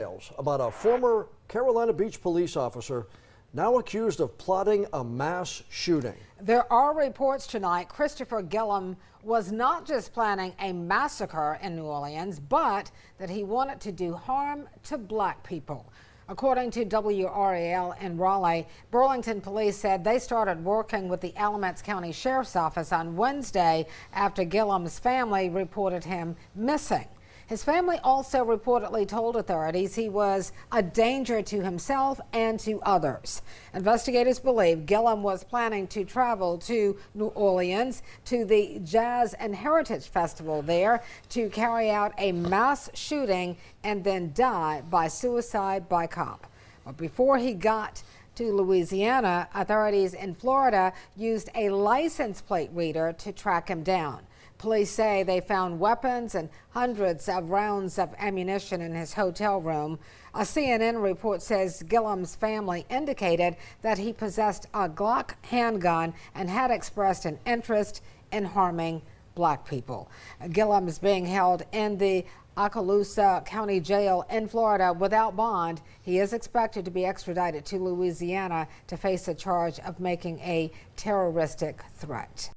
About a former Carolina Beach police officer now accused of plotting a mass shooting. There are reports tonight Christopher Gillum was not just planning a massacre in New Orleans, but that he wanted to do harm to black people. According to WRAL in Raleigh, Burlington police said they started working with the Alamance County Sheriff's Office on Wednesday after Gillum's family reported him missing. His family also reportedly told authorities he was a danger to himself and to others. Investigators believe Gillum was planning to travel to New Orleans to the Jazz and Heritage Festival there to carry out a mass shooting and then die by suicide by cop. But before he got to Louisiana, authorities in Florida used a license plate reader to track him down. Police say they found weapons and hundreds of rounds of ammunition in his hotel room. A CNN report says Gillum's family indicated that he possessed a Glock handgun and had expressed an interest in harming black people. Gillum is being held in the Okaloosa County Jail in Florida without bond. He is expected to be extradited to Louisiana to face a charge of making a terroristic threat.